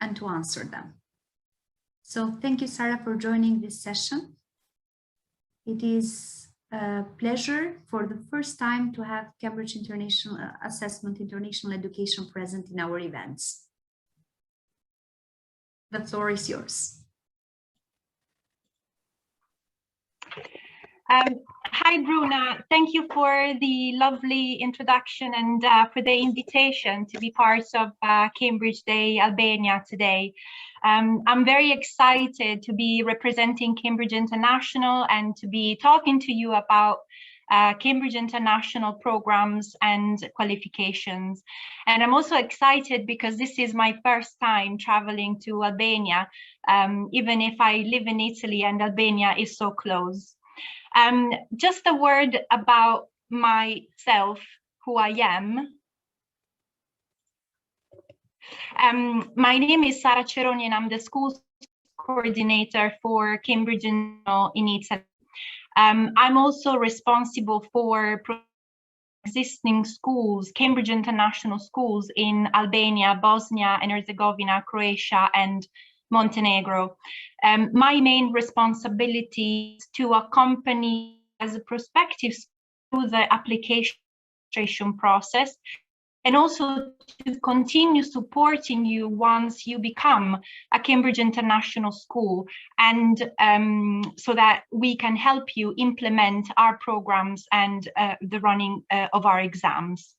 and to answer them. So thank you, Sara, for joining this session. It is a pleasure for the first time to have Cambridge International Assessment International Education present in our events. The floor is yours. Hi, Bruna. Thank you for the lovely introduction and for the invitation to be part of Cambridge Day Albania today. I'm very excited to be representing Cambridge International and to be talking to you about Cambridge International programs and qualifications. And I'm also excited because this is my first time traveling to Albania, even if I live in Italy and Albania is so close. Just a word about myself, who I am. My name is Sara Ceroni and I'm the school coordinator for Cambridge in Italy. I'm also responsible for existing schools, Cambridge International schools in Albania, Bosnia and Herzegovina, Croatia and Montenegro. My main responsibility is to accompany as a prospective through the application process and also to continue supporting you once you become a Cambridge International school, and so that we can help you implement our programs and the running of our exams.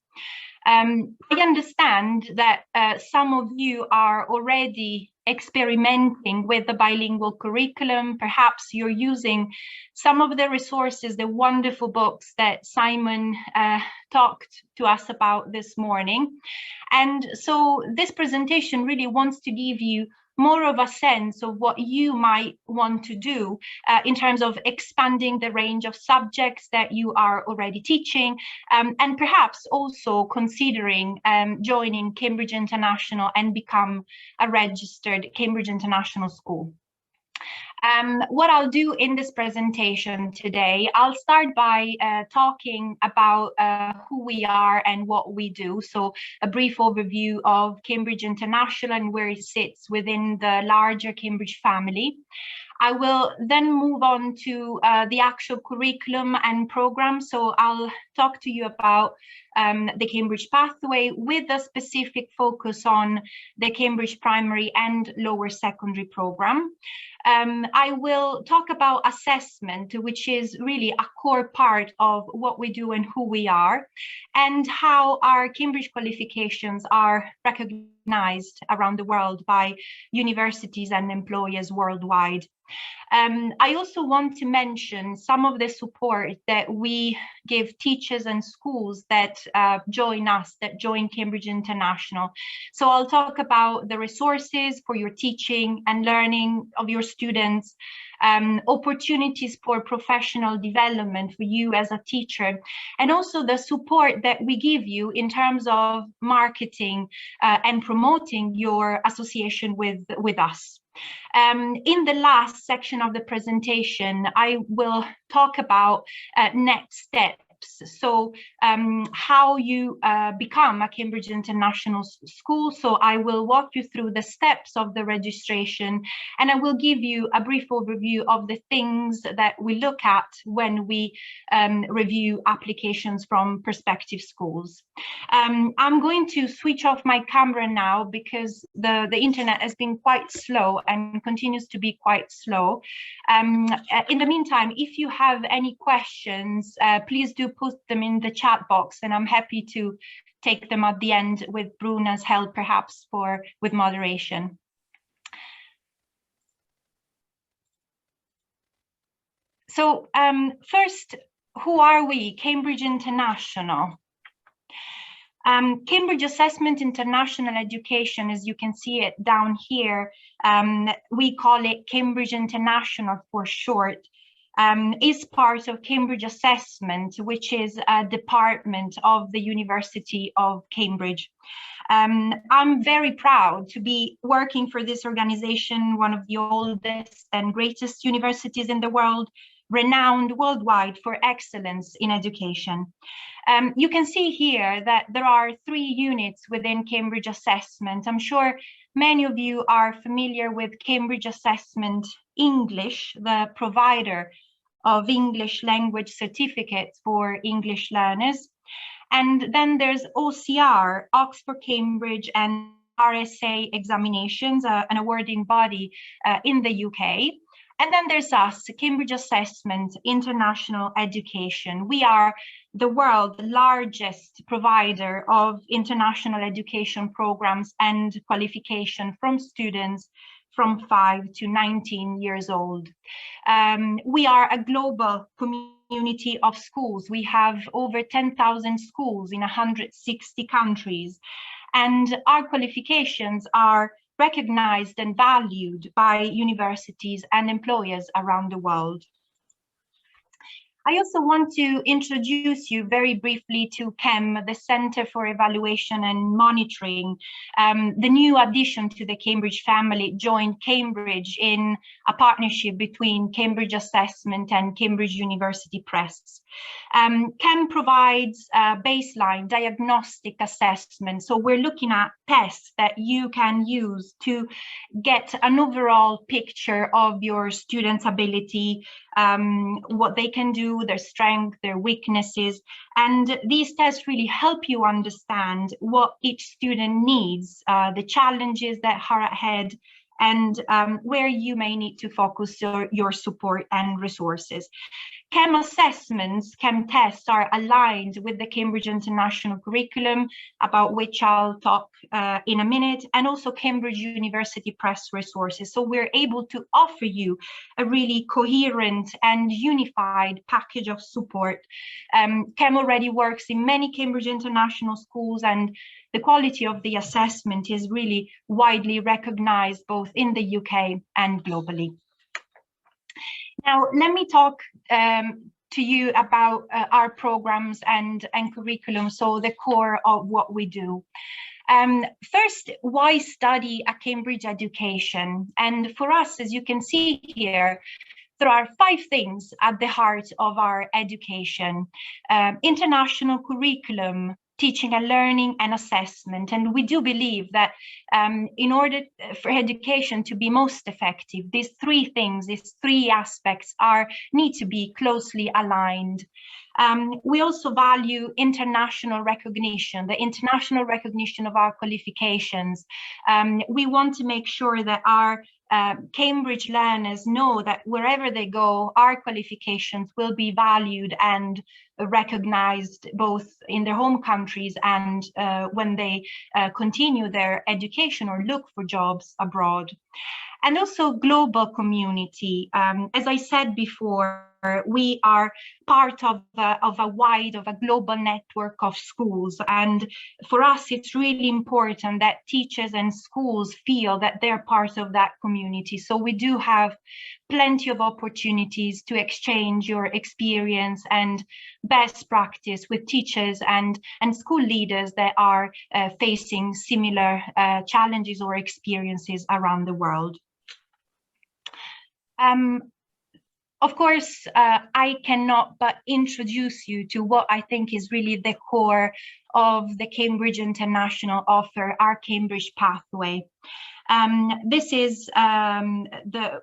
I understand that some of you are already experimenting with the bilingual curriculum. Perhaps you're using some of the resources, the wonderful books that Simon talked to us about this morning. And so this presentation really wants to give you more of a sense of what you might want to do in terms of expanding the range of subjects that you are already teaching, and perhaps also considering joining Cambridge International and become a registered Cambridge International school. What I'll do in this presentation today, I'll start by talking about who we are and what we do. So a brief overview of Cambridge International and where it sits within the larger Cambridge family. I will then move on to the actual curriculum and program. So I'll talk to you about the Cambridge pathway with a specific focus on the Cambridge primary and lower secondary program. I will talk about assessment, which is really a core part of what we do and who we are, and how our Cambridge qualifications are recognized around the world by universities and employers worldwide. I also want to mention some of the support that we give teachers and schools that join us, that join Cambridge International. So I'll talk about the resources for your teaching and learning of your students, opportunities for professional development for you as a teacher, and also the support that we give you in terms of marketing and promoting your association with us. In the last section of the presentation, I will talk about next steps. So how you become a Cambridge International school. So I will walk you through the steps of the registration, and I will give you a brief overview of the things that we look at when we review applications from prospective schools. I'm going to switch off my camera now because the internet has been quite slow and continues to be quite slow. In the meantime, if you have any questions, please do put them in the chat box, and I'm happy to take them at the end with Bruna's help, perhaps with moderation. So first, who are we? Cambridge International. Cambridge Assessment International Education, as you can see it down here, we call it Cambridge International for short, is part of Cambridge Assessment, which is a department of the University of Cambridge. I'm very proud to be working for this organization, one of the oldest and greatest universities in the world, renowned worldwide for excellence in education. You can see here that there are 3 units within Cambridge Assessment. I'm sure Many of you are familiar with Cambridge Assessment English, the provider of English language certificates for English learners. And then there's OCR, Oxford, Cambridge, and RSA examinations, an awarding body in the UK. And then there's us, Cambridge Assessment International Education. We are the world's largest provider of international education programs and qualification from students from 5 to 19 years old. We are a global community of schools. We have over 10,000 schools in 160 countries, and our qualifications are recognized and valued by universities and employers around the world. I also want to introduce you very briefly to CEM, the Center for Evaluation and Monitoring. The new addition to the Cambridge family joined Cambridge in a partnership between Cambridge Assessment and Cambridge University Press. CEM provides baseline diagnostic assessment. So we're looking at tests that you can use to get an overall picture of your students' ability, what they can do, their strength, their weaknesses. And these tests really help you understand what each student needs, the challenges that are ahead, and where you may need to focus your support and resources. CEM assessments, CEM tests are aligned with the Cambridge International Curriculum, about which I'll talk in a minute, and also Cambridge University Press resources. So we're able to offer you a really coherent and unified package of support. CEM already works in many Cambridge International schools, and the quality of the assessment is really widely recognized both in the UK and globally. Now, let me talk to you about our programs and curriculum, so the core of what we do. First, why study a Cambridge education? And for us, as you can see here, there are 5 things at the heart of our education: international curriculum, teaching and learning, and assessment. And we do believe that in order for education to be most effective, these 3 things, these 3 aspects need to be closely aligned. We also value international recognition, the international recognition of our qualifications. We want to make sure that our Cambridge learners know that wherever they go, our qualifications will be valued and recognized both in their home countries and when they continue their education or look for jobs abroad. And also global community. As I said before, we are part of a global network of schools. And for us, it's really important that teachers and schools feel that they're part of that community. So we do have plenty of opportunities to exchange your experience and best practice with teachers and school leaders that are facing similar challenges or experiences around the world. Of course, I cannot but introduce you to what I think is really the core of the Cambridge International offer, our Cambridge Pathway. This is the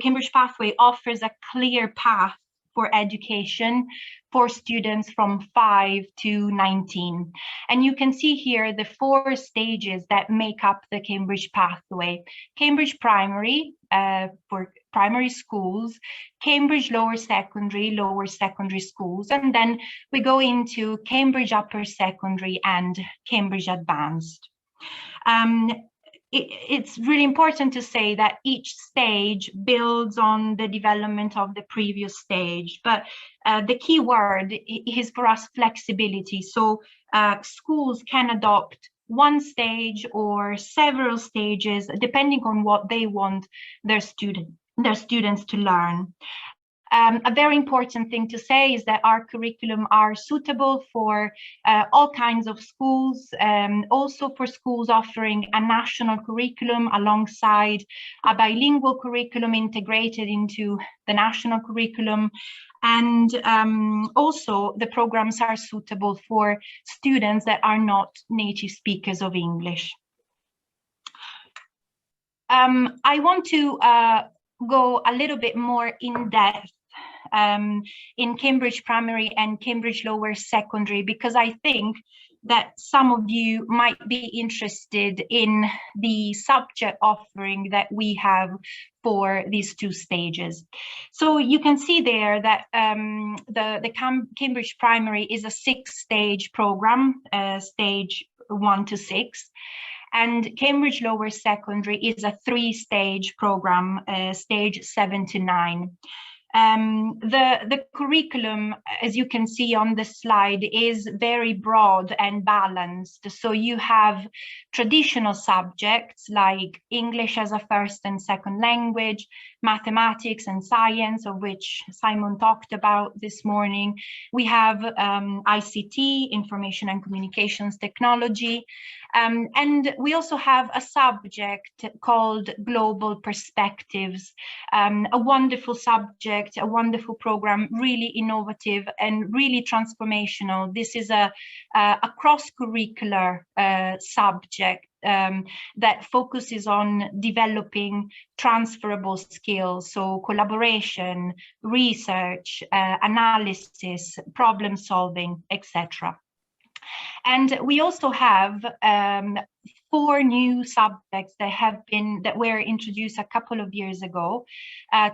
Cambridge Pathway offers a clear path for education for students from 5 to 19. And you can see here the 4 stages that make up the Cambridge Pathway. Cambridge Primary for primary schools, Cambridge Lower Secondary schools, and then we go into Cambridge Upper Secondary and Cambridge Advanced. It's really important to say that each stage builds on the development of the previous stage, but the key word is for us flexibility. So schools can adopt one stage or several stages depending on what they want their students to learn. A very important thing to say is that our curriculum are suitable for all kinds of schools, also for schools offering a national curriculum alongside a bilingual curriculum integrated into the national curriculum. And also the programs are suitable for students that are not native speakers of English. I want to go a little bit more in depth in Cambridge Primary and Cambridge Lower Secondary, because I think that some of you might be interested in the subject offering that we have for these two stages. So you can see there that the Cambridge Primary is a 6-stage program, stage 1 to 6. And Cambridge Lower Secondary is a 3-stage program, stage 7 to 9. The curriculum, as you can see on the slide, is very broad and balanced. So you have traditional subjects like English as a first and second language, mathematics and science, of which Simon talked about this morning. We have ICT, information and communications technology. And we also have a subject called Global Perspectives, a wonderful subject, a wonderful program, really innovative and really transformational. This is a cross-curricular subject that focuses on developing transferable skills, so collaboration, research, analysis, problem solving, etc. And we also have 4 new subjects that were introduced a couple of years ago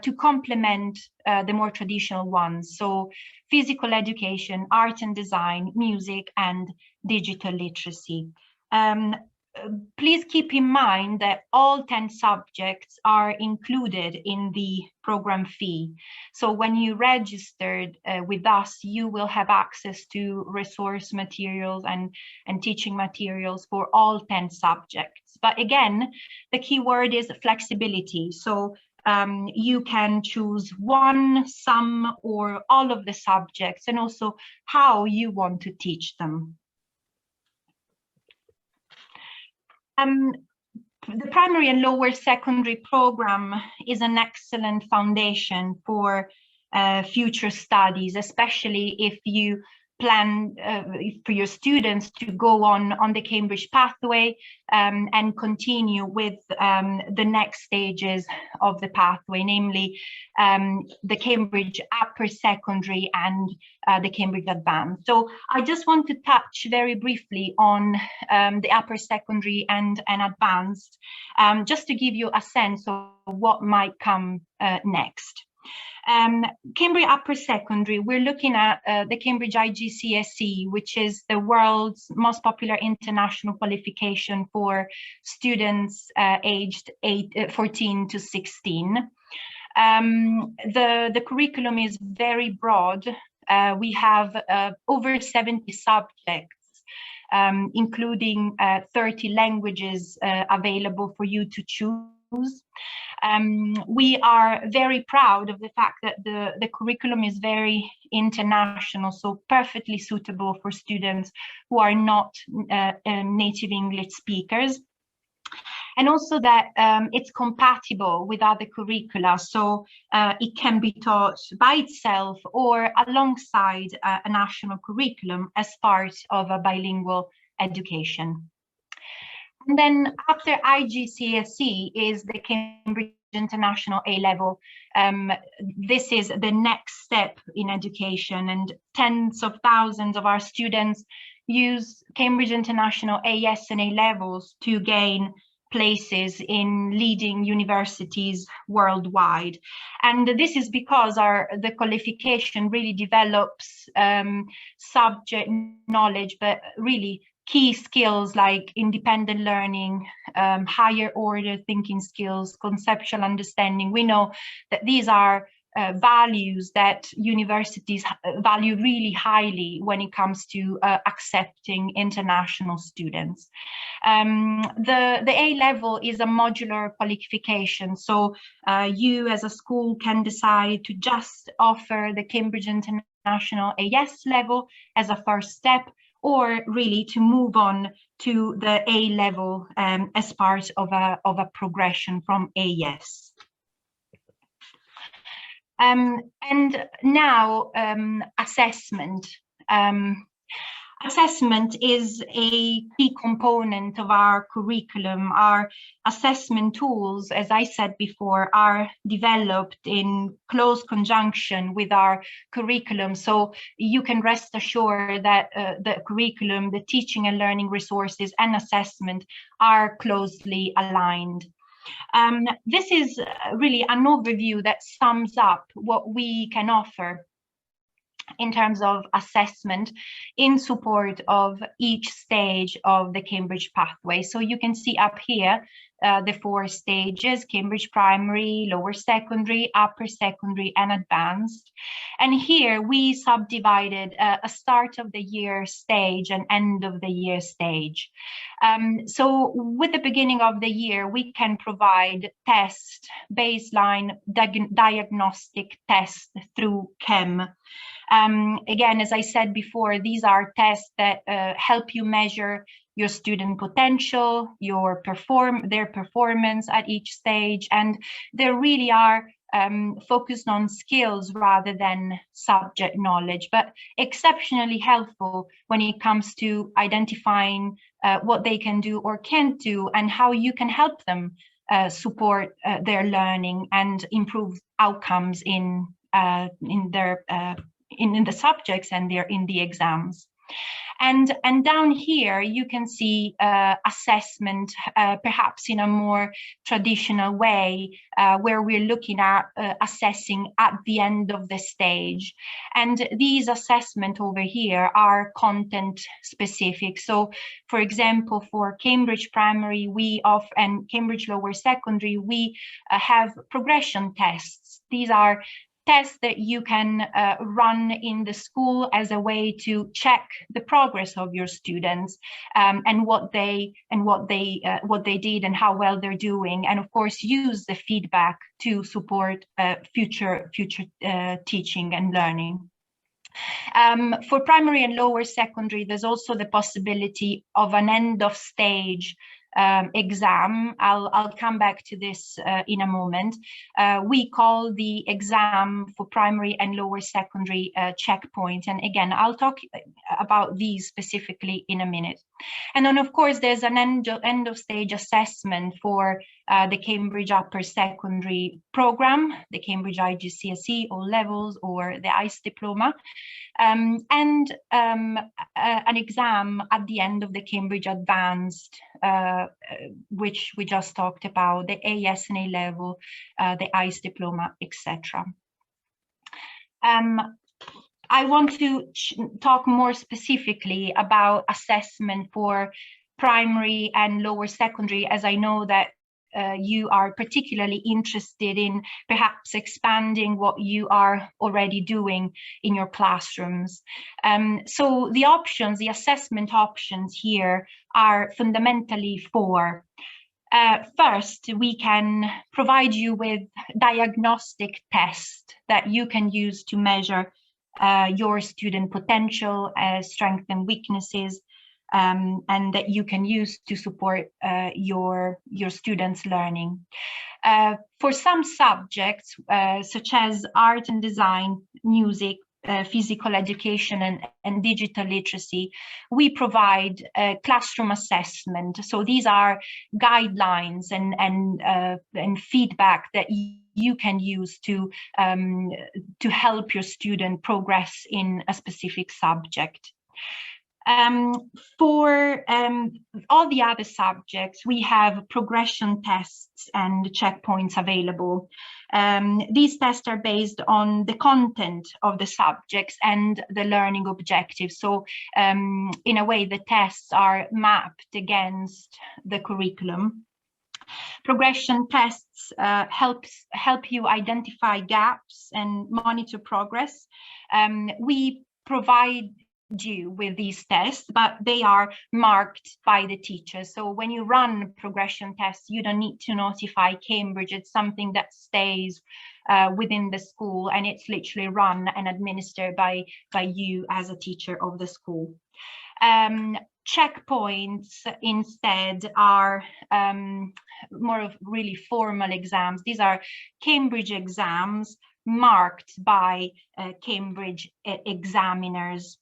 to complement the more traditional ones. So physical education, art and design, music, and digital literacy. Please keep in mind that all 10 subjects are included in the program fee. So when you registered with us, you will have access to resource materials and teaching materials for all 10 subjects. But again, the key word is flexibility. So you can choose one, some, or all of the subjects, and also how you want to teach them. The primary and lower secondary program is an excellent foundation for future studies, especially if you plan for your students to go on the Cambridge pathway and continue with the next stages of the pathway, namely the Cambridge Upper Secondary and the Cambridge Advanced. So I just want to touch very briefly on the Upper Secondary and Advanced, just to give you a sense of what might come next. Cambridge Upper Secondary, we're looking at the Cambridge IGCSE, which is the world's most popular international qualification for students aged 14 to 16. The curriculum is very broad. We have over 70 subjects, including 30 languages available for you to choose. We are very proud of the fact that the curriculum is very international, so perfectly suitable for students who are not native English speakers. And also that it's compatible with other curricula, so it can be taught by itself or alongside a national curriculum as part of a bilingual education. And then after IGCSE is the Cambridge International A-Level. This is the next step in education, and tens of thousands of our students use Cambridge International AS and A-Levels to gain places in leading universities worldwide. And this is because the qualification really develops subject knowledge, but really key skills like independent learning, higher order thinking skills, conceptual understanding. We know that these are values that universities value really highly when it comes to accepting international students. The A-level is a modular qualification, so you as a school can decide to just offer the Cambridge International AS level as a first step, or really to move on to the A-level as part of a progression from AS. And now assessment. Assessment is a key component of our curriculum. Our assessment tools, as I said before, are developed in close conjunction with our curriculum. So you can rest assured that the curriculum, the teaching and learning resources, and assessment are closely aligned. This is really an overview that sums up what we can offer in terms of assessment in support of each stage of the Cambridge pathway. So you can see up here the 4 stages: Cambridge Primary, Lower Secondary, Upper Secondary, and Advanced. And here we subdivided a start of the year stage and end of the year stage. So with the beginning of the year, we can provide test, baseline diagnostic tests through CHEM. Again, as I said before, these are tests that help you measure your student potential, their performance at each stage, and they really are focused on skills rather than subject knowledge, but exceptionally helpful when it comes to identifying what they can do or can't do and how you can help them support their learning and improve outcomes in the subjects and in the exams. And down here you can see assessment perhaps in a more traditional way, where we're looking at assessing at the end of the stage. And these assessment over here are content specific. So for example, for Cambridge Primary and Cambridge Lower Secondary, we have progression tests. These are tests that you can run in the school as a way to check the progress of your students, and what they did and how well they're doing, and of course use the feedback to support future teaching and learning. For primary and lower secondary, there's also the possibility of an end of stage exam. I'll come back to this in a moment. We call the exam for primary and lower secondary checkpoint. And again, I'll talk about these specifically in a minute. And then of course, there's an end of stage assessment for the Cambridge Upper Secondary program, the Cambridge IGCSE O levels, or the ICE diploma, and an exam at the end of the Cambridge Advanced, which we just talked about, the AS and A level, the ICE diploma, etc. I want to talk more specifically about assessment for primary and lower secondary, as I know that you are particularly interested in perhaps expanding what you are already doing in your classrooms. So the assessment options here are fundamentally 4. First, we can provide you with diagnostic tests that you can use to measure your student potential, strengths and weaknesses, and that you can use to support your students' learning. For some subjects, such as art and design, music, physical education, and digital literacy, we provide classroom assessment. So these are guidelines and feedback that you can use to help your student progress in a specific subject. For all the other subjects, we have progression tests and checkpoints available. These tests are based on the content of the subjects and the learning objectives. So in a way, the tests are mapped against the curriculum. Progression tests help you identify gaps and monitor progress. We provide you with these tests, but they are marked by the teacher. So when you run progression tests, you don't need to notify Cambridge. It's something that stays within the school, and it's literally run and administered by you as a teacher of the school. Checkpoints instead are more of really formal exams. These are Cambridge exams marked by Cambridge examiners.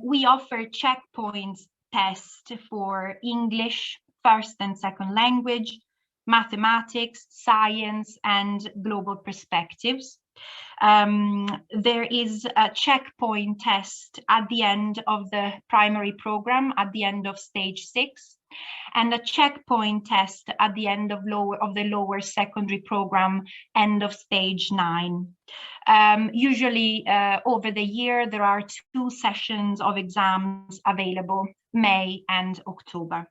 We offer checkpoints tests for English, first and second language, mathematics, science, and global perspectives. There is a checkpoint test at the end of the primary program, at the end of stage 6, and a checkpoint test at the end of the lower secondary program, end of stage 9. Usually over the year, there are 2 sessions of exams available, May and October.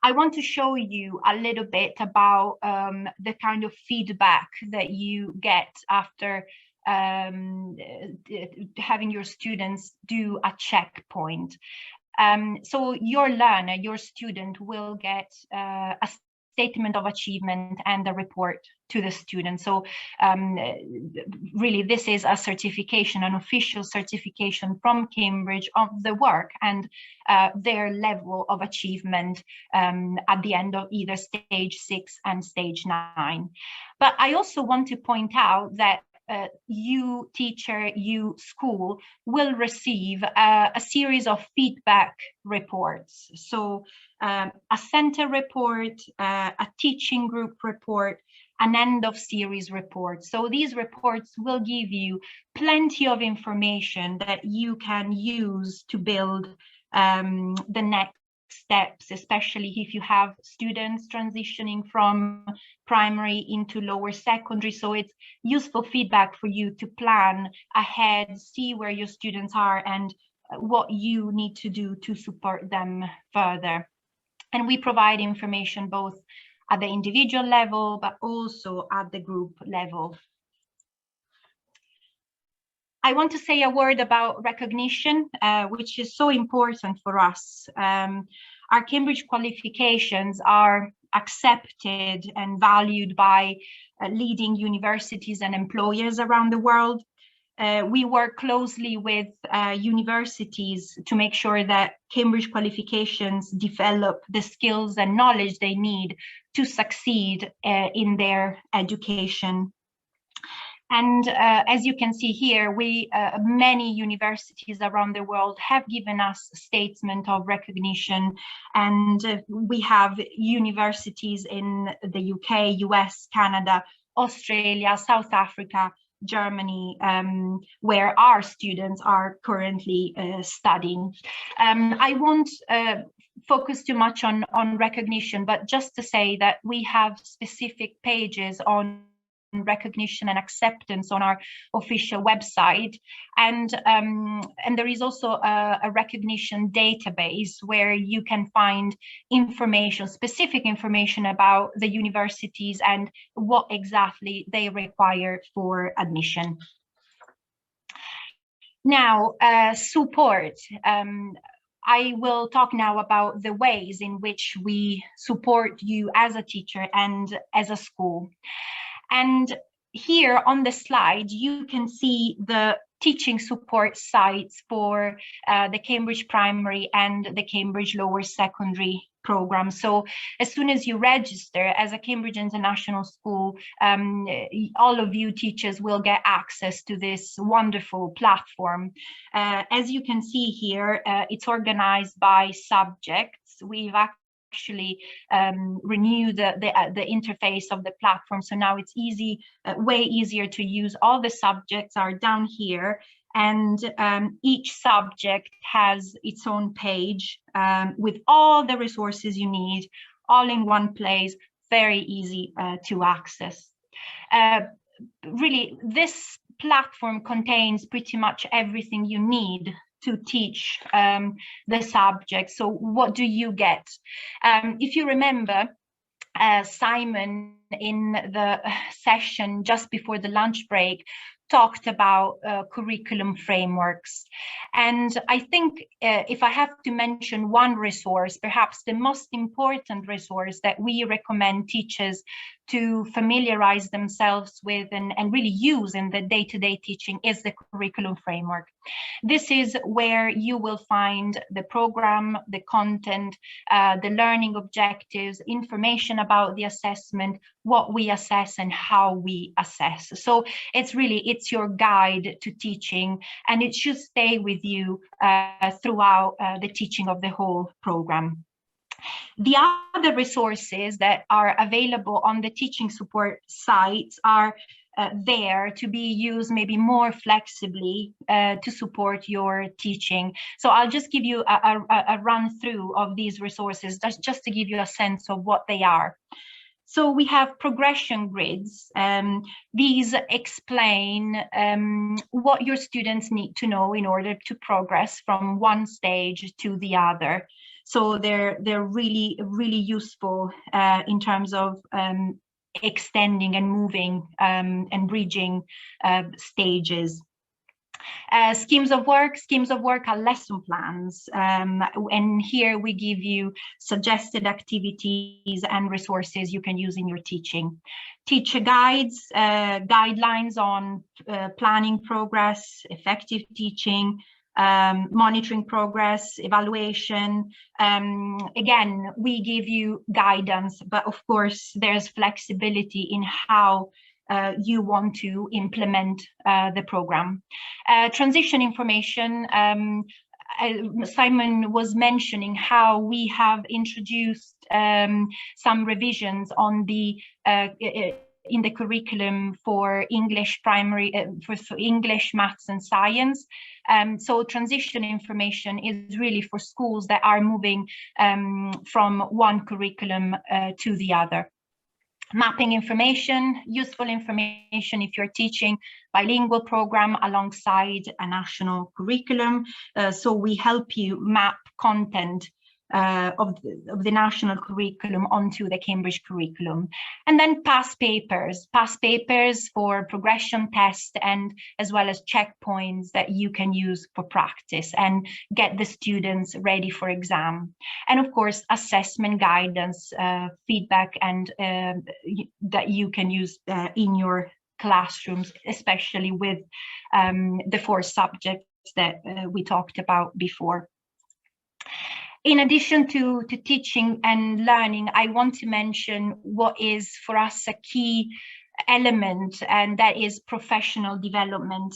I want to show you a little bit about the kind of feedback that you get after having your students do a checkpoint. So your learner, your student will get a statement of achievement and a report to the student. So really, this is a certification, an official certification from Cambridge of the work and their level of achievement at the end of either stage 6 and stage 9. But I also want to point out that you teacher, you school will receive a series of feedback reports. So a center report, a teaching group report, an end of series report. So these reports will give you plenty of information that you can use to build the next steps, especially if you have students transitioning from primary into lower secondary. So it's useful feedback for you to plan ahead, see where your students are and what you need to do to support them further. And we provide information both at the individual level, but also at the group level. I want to say a word about recognition, which is so important for us. Our Cambridge qualifications are accepted and valued by leading universities and employers around the world. We work closely with universities to make sure that Cambridge qualifications develop the skills and knowledge they need to succeed in their education. And as you can see here, many universities around the world have given us statement of recognition, and we have universities in the UK, US, Canada, Australia, South Africa, Germany, where our students are currently studying. I won't focus too much on recognition, but just to say that we have specific pages on recognition and acceptance on our official website, and there is also a recognition database where you can find information, specific information about the universities and what exactly they require for admission. Now, support. I will talk now about the ways in which we support you as a teacher and as a school. And here on the slide, you can see the teaching support sites for the Cambridge Primary and the Cambridge Lower Secondary program. So as soon as you register as a Cambridge International School, all of you teachers will get access to this wonderful platform. As you can see here, it's organized by subjects. We've actually renew the interface of the platform, so now it's easy, way easier to use. All the subjects are down here, and each subject has its own page with all the resources you need, all in one place, very easy to access. Really, this platform contains pretty much everything you need to teach the subject. So what do you get? If you remember, Simon in the session just before the lunch break talked about curriculum frameworks. And I think if I have to mention one resource, perhaps the most important resource that we recommend teachers to familiarize themselves with and really use in the day-to-day teaching is the curriculum framework. This is where you will find the program, the content, the learning objectives, information about the assessment, what we assess and how we assess. So it's it's your guide to teaching, and it should stay with you throughout the teaching of the whole program. The other resources that are available on the teaching support sites are there to be used maybe more flexibly to support your teaching. So I'll just give you a run through of these resources just to give you a sense of what they are. So we have progression grids. These explain what your students need to know in order to progress from one stage to the other. So they're really useful in terms of extending and moving and bridging stages. Schemes of work are lesson plans, and here we give you suggested activities and resources you can use in your teaching. Teacher guides, guidelines on planning progress, effective teaching, monitoring progress, evaluation. Again, we give you guidance, but of course there's flexibility in how you want to implement the program. Transition information, Simon was mentioning how we have introduced some revisions on the in the curriculum for English primary, for English, maths and science. So transition information is really for schools that are moving from one curriculum to the other. Mapping information, useful information if you're teaching bilingual program alongside a national curriculum. So we help you map content of the national curriculum onto the Cambridge curriculum. And then past papers for progression tests, and as well as checkpoints that you can use for practice and get the students ready for exam. And of course, assessment guidance, feedback, and that you can use in your classrooms, especially with the 4 subjects that we talked about before. In addition to teaching and learning, I want to mention what is for us a key element, and that is professional development.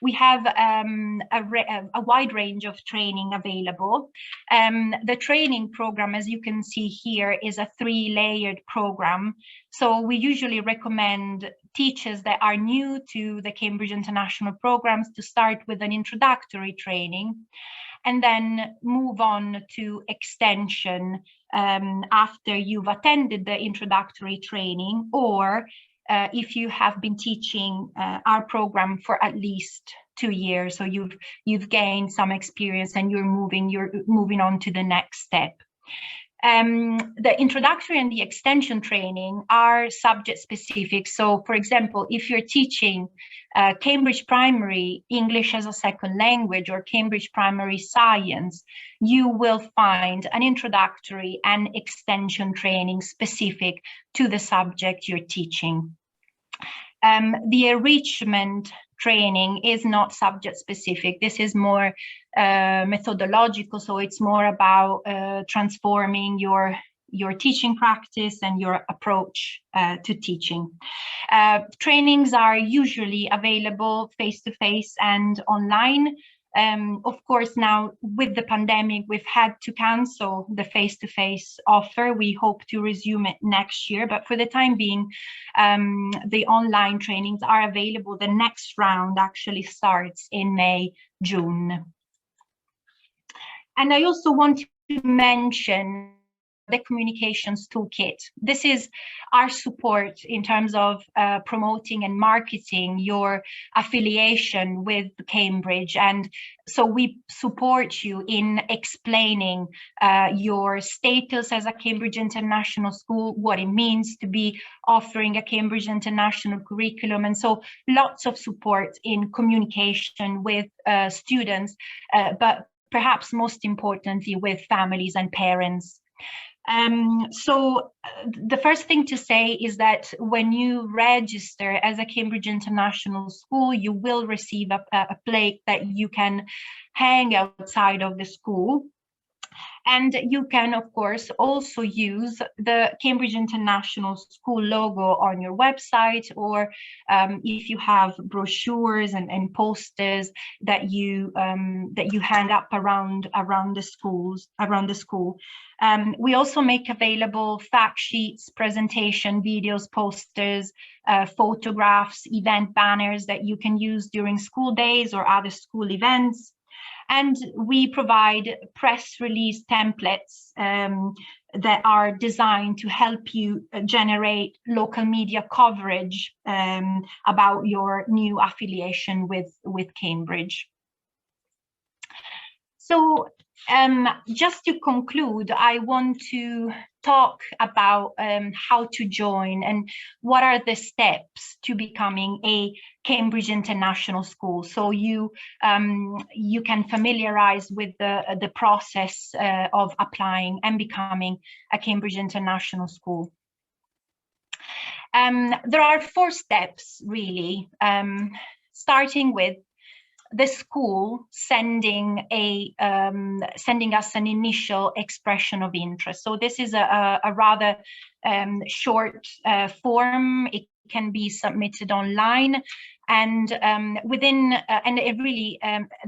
We have a wide range of training available. The training program, as you can see here, is a 3-layered program. So we usually recommend teachers that are new to the Cambridge International programs to start with an introductory training, and then move on to extension after you've attended the introductory training, or if you have been teaching our program for at least 2 years, so you've gained some experience and you're moving on to the next step. The introductory and the extension training are subject specific. So for example, if you're teaching Cambridge Primary English as a second language or Cambridge Primary Science, you will find an introductory and extension training specific to the subject you're teaching. The enrichment training is not subject specific. This is more methodological, so it's more about transforming your teaching practice and your approach to teaching. Trainings are usually available face-to-face and online. Of course, now with the pandemic, we've had to cancel the face-to-face offer. We hope to resume it next year, but for the time being, the online trainings are available. The next round actually starts in May, June. And I also want to mention the communications toolkit. This is our support in terms of promoting and marketing your affiliation with Cambridge. And so we support you in explaining your status as a Cambridge International School, what it means to be offering a Cambridge International curriculum. And so lots of support in communication with students, but perhaps most importantly with families and parents. So the first thing to say is that when you register as a Cambridge International School, you will receive a plate that you can hang outside of the school. And you can, of course, also use the Cambridge International School logo on your website, or if you have brochures and posters that you hang up around the school. We also make available fact sheets, presentation videos, posters, photographs, event banners that you can use during school days or other school events. And we provide press release templates that are designed to help you generate local media coverage about your new affiliation with Cambridge. So just to conclude, I want to talk about how to join and what are the steps to becoming a Cambridge International School. So you can familiarize with the process of applying and becoming a Cambridge International School. There are 4 steps really, starting with the school sending us an initial expression of interest. So this is a rather short form. It can be submitted online, and it really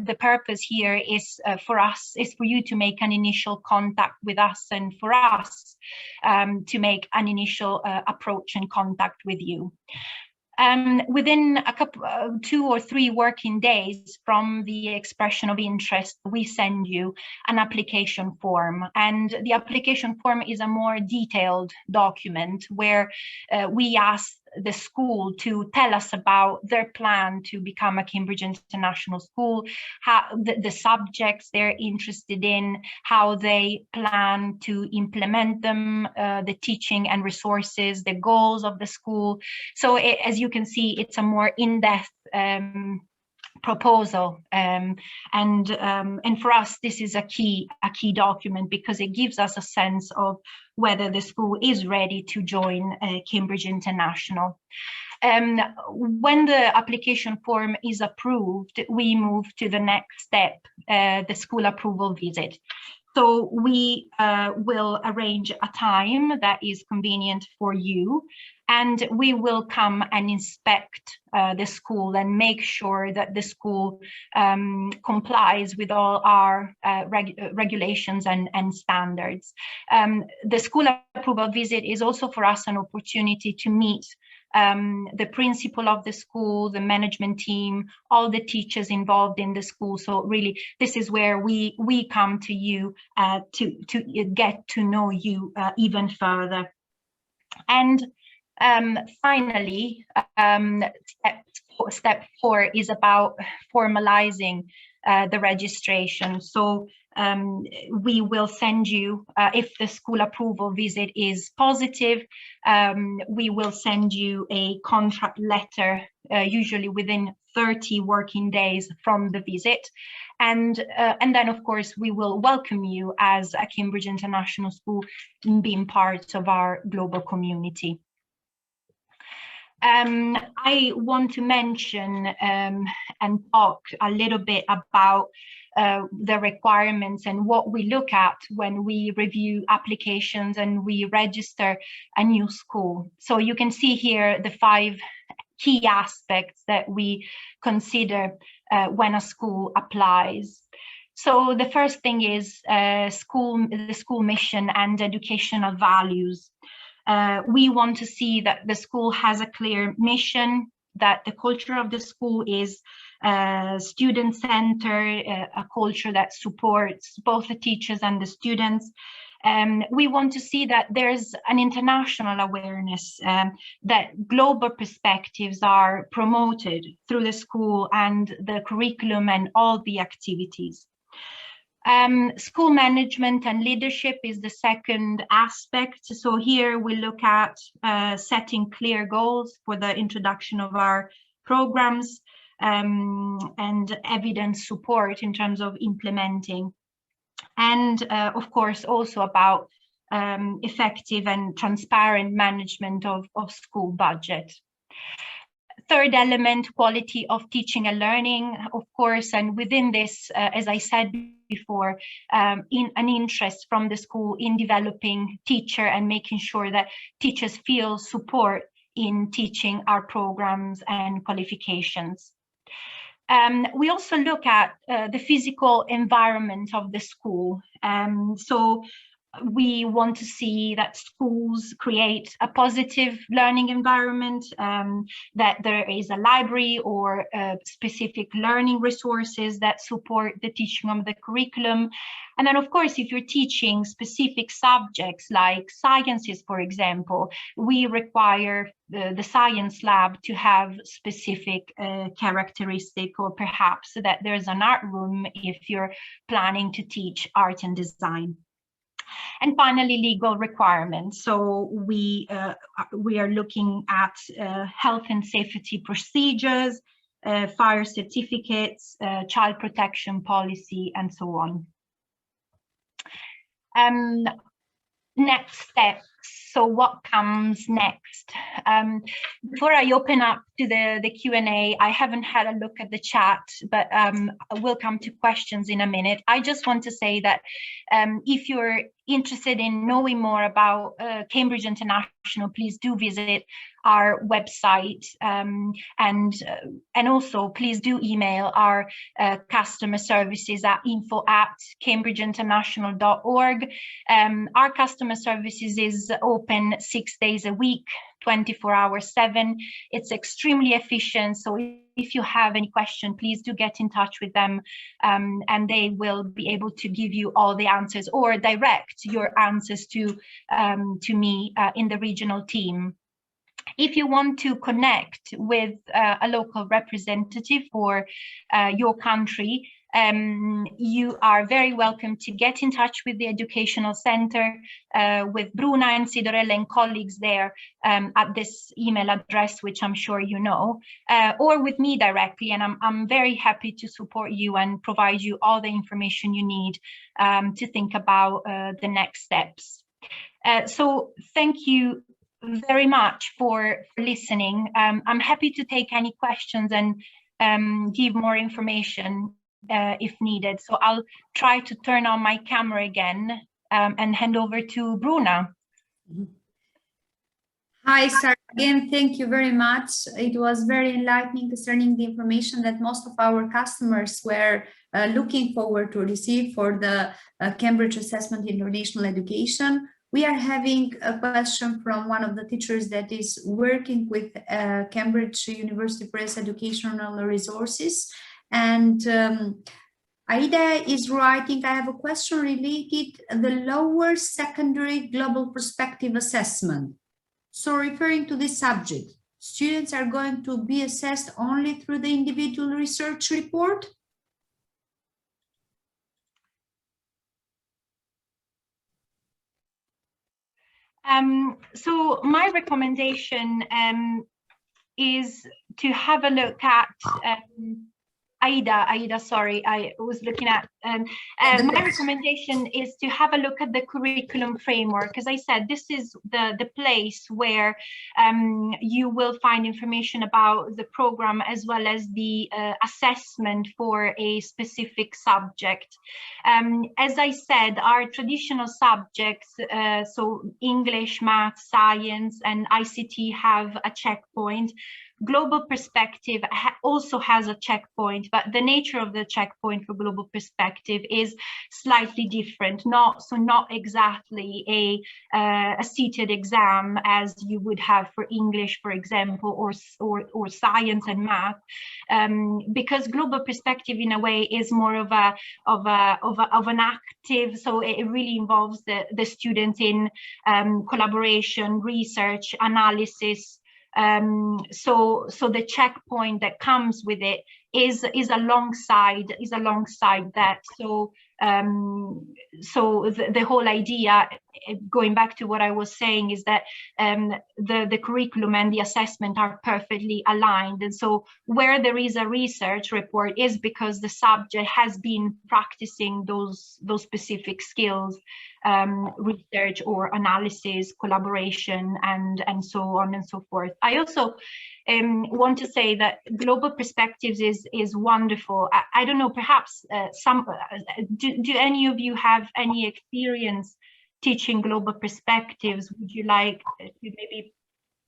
the purpose here is for you to make an initial contact with us, and for us to make an initial approach and contact with you. Within a couple, 2 or 3 working days from the expression of interest, we send you an application form. And the application form is a more detailed document where we ask the school to tell us about their plan to become a Cambridge International School, how the subjects they're interested in, how they plan to implement them, the teaching and resources, the goals of the school. So as you can see, it's a more in-depth proposal, and for us this is a key document because it gives us a sense of whether the school is ready to join Cambridge International. When the application form is approved, we move to the next step, the school approval visit. So we will arrange a time that is convenient for you, and we will come and inspect the school and make sure that the school complies with all our regulations and standards. The school approval visit is also for us an opportunity to meet the principal of the school, the management team, all the teachers involved in the school. So really, this is where we come to you to get to know you even further. And finally, step 4 is about formalizing the registration. So we will send you, if the school approval visit is positive, we will send you a contract letter, usually within 30 working days from the visit. And then, of course, we will welcome you as a Cambridge International School being part of our global community. I want to mention and talk a little bit about the requirements and what we look at when we review applications and we register a new school. So you can see here the 5 key aspects that we consider when a school applies. So the first thing is the school mission and educational values. We want to see that the school has a clear mission, that the culture of the school is student-centered, a culture that supports both the teachers and the students. We want to see that there's an international awareness, that global perspectives are promoted through the school and the curriculum and all the activities. School management and leadership is the second aspect. So here we look at setting clear goals for the introduction of our programs and evidence support in terms of implementing. And of course, also about effective and transparent management of school budget. Third element, quality of teaching and learning, of course, and within this, as I said before, in an interest from the school in developing teacher and making sure that teachers feel support in teaching our programs and qualifications. We also look at the physical environment of the school. So we want to see that schools create a positive learning environment, that there is a library or specific learning resources that support the teaching of the curriculum. And then, of course, if you're teaching specific subjects like sciences, for example, we require the science lab to have specific characteristic, or perhaps that there's an art room if you're planning to teach art and design. And finally, legal requirements. So we are looking at health and safety procedures, fire certificates, child protection policy, and so on. Next steps. So what comes next? Before I open up to the Q&A, I haven't had a look at the chat, but we'll come to questions in a minute. I just want to say that if you're interested in knowing more about Cambridge International, please do visit our website, and also please do email our customer services at info@cambridgeinternational.org. Our customer services is open 6 days a week, 24 hours 7. It's extremely efficient. So if you have any question, please do get in touch with them, and they will be able to give you all the answers or direct your answers to me in the regional team. If you want to connect with a local representative for your country, you are very welcome to get in touch with the Educational Center, with Bruna and Sidorella and colleagues there at this email address, which I'm sure you know, or with me directly. And I'm very happy to support you and provide you all the information you need to think about the next steps. So thank you very much for listening. I'm happy to take any questions and give more information if needed. So I'll try to turn on my camera again and hand over to Bruna. Hi, Sara. Again, thank you very much. It was very enlightening concerning the information that most of our customers were looking forward to receive for the Cambridge Assessment International Education. We are having a question from one of the teachers that is working with Cambridge University Press Educational Resources. And Aida is writing, I have a question related to the lower secondary global perspective assessment. So referring to this subject, students are going to be assessed only through the individual research report? So my recommendation is to have a look at Aida, sorry, I was looking at, my recommendation is to have a look at the curriculum framework. As I said, this is the place where you will find information about the program as well as the assessment for a specific subject. As I said, our traditional subjects, so English, math, science, and ICT have a checkpoint. Global perspective also has a checkpoint, but the nature of the checkpoint for global perspective is slightly different. Not exactly a seated exam as you would have for English, for example, or science and math, because global perspective in a way is more of an active. So it really involves the student in collaboration, research, analysis. So the checkpoint that comes with it is alongside that. So the whole idea going back to what I was saying, is that the curriculum and the assessment are perfectly aligned. And so where there is a research report is because the subject has been practicing those specific skills, research or analysis, collaboration, and so on and so forth. I also want to say that global perspectives is wonderful. I don't know, perhaps do any of you have any experience teaching global perspectives? Would you like to maybe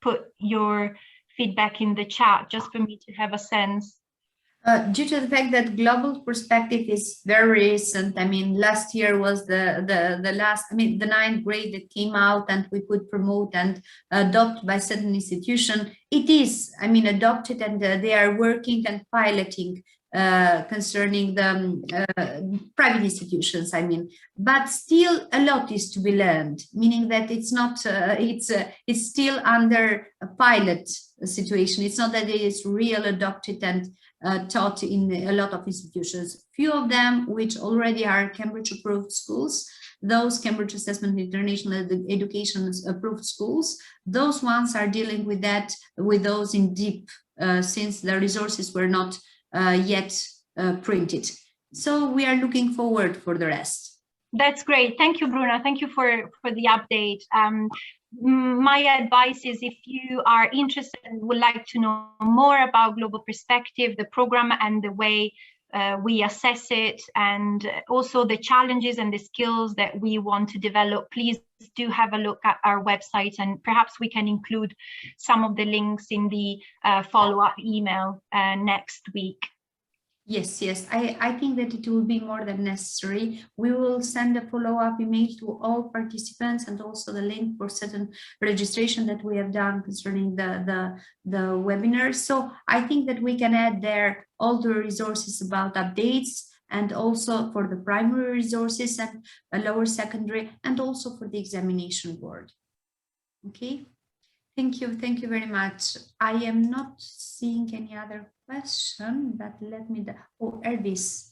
put your feedback in the chat just for me to have a sense? Due to the fact that global perspective is very recent, I mean, last year was the last, I mean, the 9th grade that came out and we could promote and adopt by certain institution. It is, I mean, adopted, and they are working and piloting concerning the private institutions, I mean, but still a lot is to be learned, meaning that it's not, it's still under a pilot situation. It's not that it is real adopted and taught in a lot of institutions. Few of them which already are Cambridge approved schools, those Cambridge Assessment International Education approved schools, those ones are dealing with that, with those in deep, since the resources were not yet printed. So we are looking forward for the rest. That's great. Thank you, Bruna. Thank you for the update. My advice is, if you are interested and would like to know more about Global Perspective, the program and the way we assess it, and also the challenges and the skills that we want to develop, please do have a look at our website, and perhaps we can include some of the links in the follow-up email next week. Yes, yes, I think that it will be more than necessary. We will send a follow-up email to all participants, and also the link for certain registration that we have done concerning the webinar. So I think that we can add there all the resources about updates, and also for the primary resources and lower secondary, and also for the examination board. Okay. Thank you very much. I am not seeing any other question, but let me, Ervis.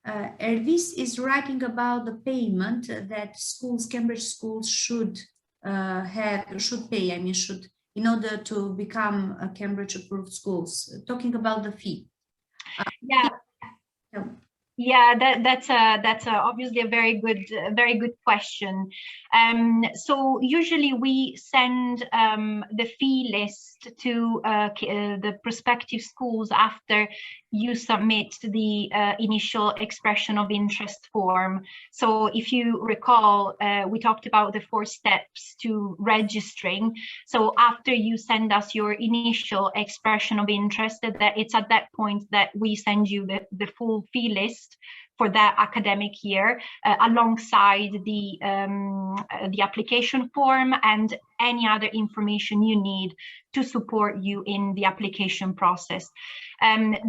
Ervis is writing about the payment that schools, Cambridge schools should pay, I mean, in order to become a Cambridge approved schools, talking about the fee. Yeah, that's obviously a very good question. So usually we send the fee list to the prospective schools after you submit the initial expression of interest form. So if you recall, we talked about the 4 steps to registering. So after you send us your initial expression of interest, that it's at that point that we send you the full fee list for that academic year, alongside the application form and any other information you need to support you in the application process.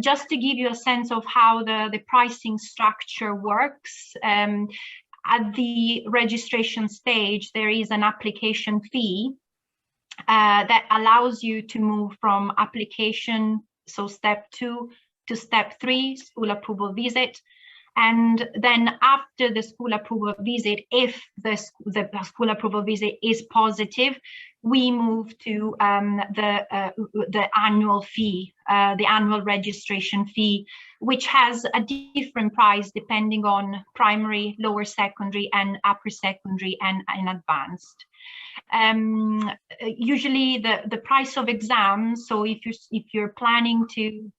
Just to give you a sense of how the pricing structure works, at the registration stage, there is an application fee that allows you to move from application, so step 2, to step 3, school approval visit. And then after the school approval visit, if the school approval visit is positive, we move to the annual fee, the annual registration fee, which has a different price depending on primary, lower secondary, and upper secondary, and advanced. Usually the price of exams, so if you're planning to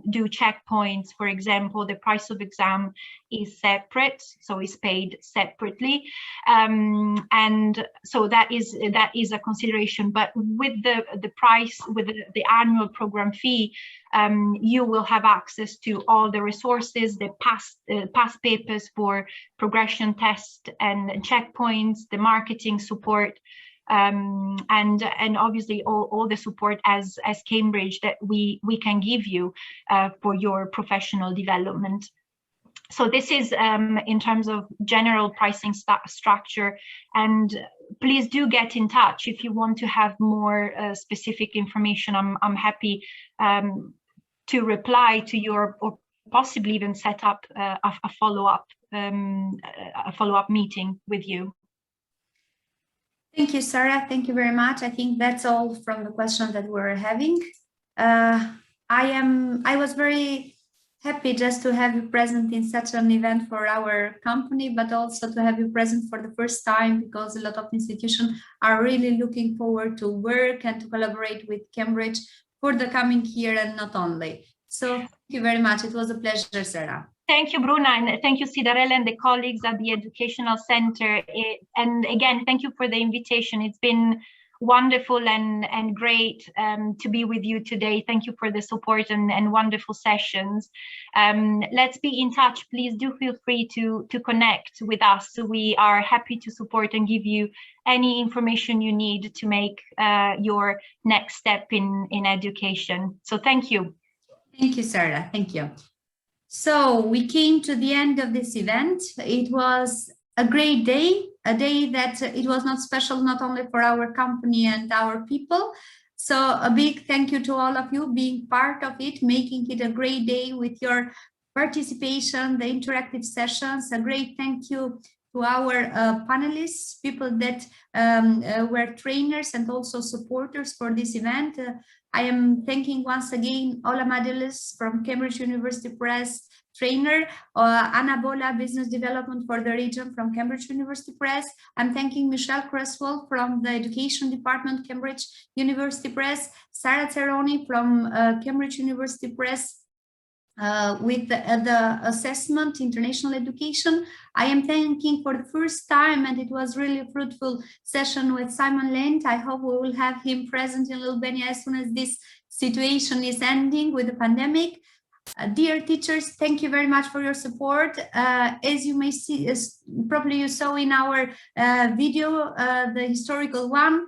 do checkpoints, for example, the price of exam is separate, so is paid separately, and so that is a consideration. But with the price, with the annual program fee, you will have access to all the resources, the past papers for progression test and checkpoints, the marketing support, and obviously all the support as Cambridge that we can give you for your professional development. So this is in terms of general pricing structure, and please do get in touch if you want to have more specific information. I'm happy to reply to your, or possibly even set up a follow-up a follow-up meeting with you. Thank you, Sara. Thank you very much. I think that's all from the questions that we're having. I was very happy just to have you present in such an event for our company, but also to have you present for the first time, because a lot of institutions are really looking forward to work and to collaborate with Cambridge for the coming year, and not only. So thank you very much. It was a pleasure, Sara. Thank you, Bruna, and thank you, Cidarella, and the colleagues at the Educational Center. And again, thank you for the invitation. It's been wonderful and great to be with you today. Thank you for the support and wonderful sessions. Let's be in touch. Please do feel free to connect with us. We are happy to support and give you any information you need to make your next step in education. So thank you. Thank you, Sara. Thank you. So we came to the end of this event. It was a great day, a day that it was not special, not only for our company and our people. So a big thank you to all of you being part of it, making it a great day with your participation, the interactive sessions. A great thank you to our panelists, people that were trainers and also supporters for this event. I am thanking once again Ola Madelis from Cambridge University Press, trainer, Anna Bola, Business Development for the region from Cambridge University Press. I'm thanking Michelle Cresswell from the Education Department, Cambridge University Press, Sara Ceroni from Cambridge University Press, with the assessment, international education. I am thanking for the first time, and it was really a fruitful session with Simon Lent. I hope we will have him present in Albania as soon as this situation is ending with the pandemic. Dear teachers, thank you very much for your support. As you may see, probably you saw in our video, the historical one,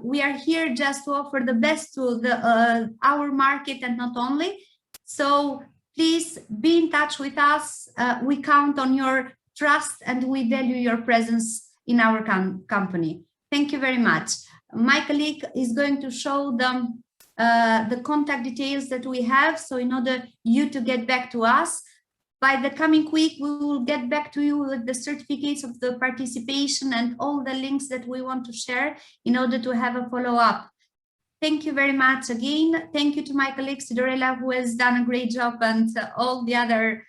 we are here just to offer the best to our market and not only. So please be in touch with us. We count on your trust and we value your presence in our company. Thank you very much. My colleague is going to show them the contact details that we have. So in order you to get back to us, by the coming week, we will get back to you with the certificates of the participation and all the links that we want to share in order to have a follow-up. Thank you very much again. Thank you to my colleague Cidarella, who has done a great job, and all the other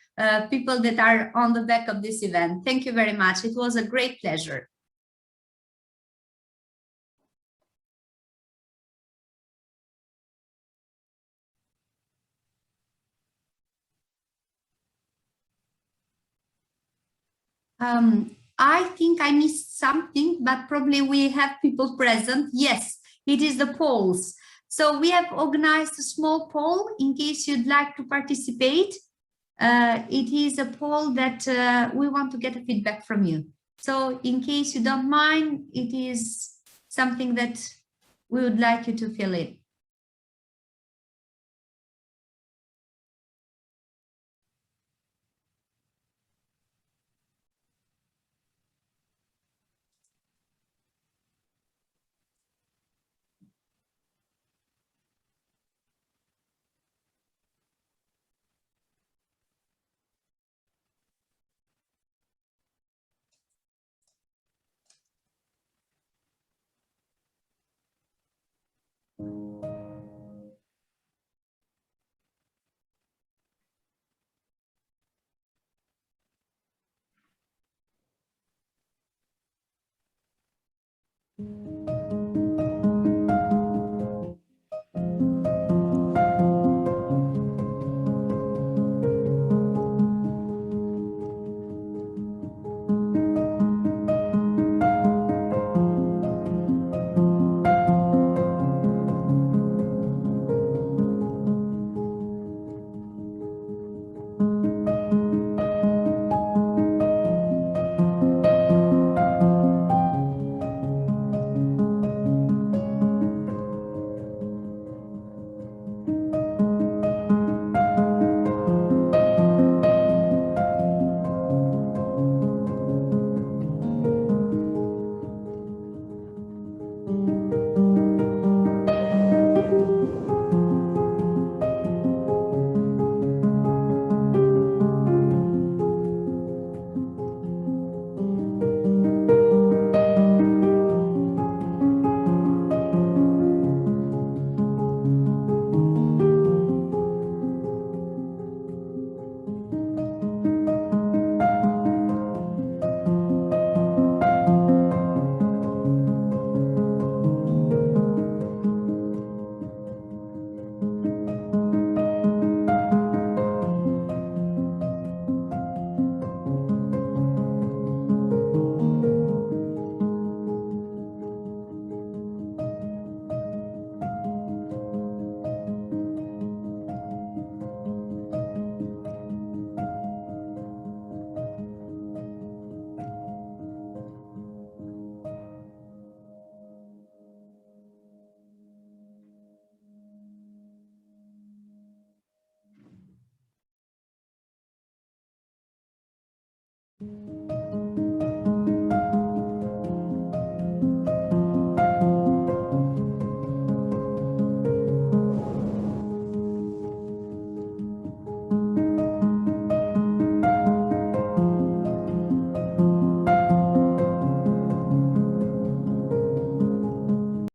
people that are on the back of this event. Thank you very much. It was a great pleasure. I think I missed something, but probably we have people present. Yes, it is the polls. So we have organized a small poll in case you'd like to participate. It is a poll that we want to get a feedback from you. So in case you don't mind, it is something that we would like you to fill in.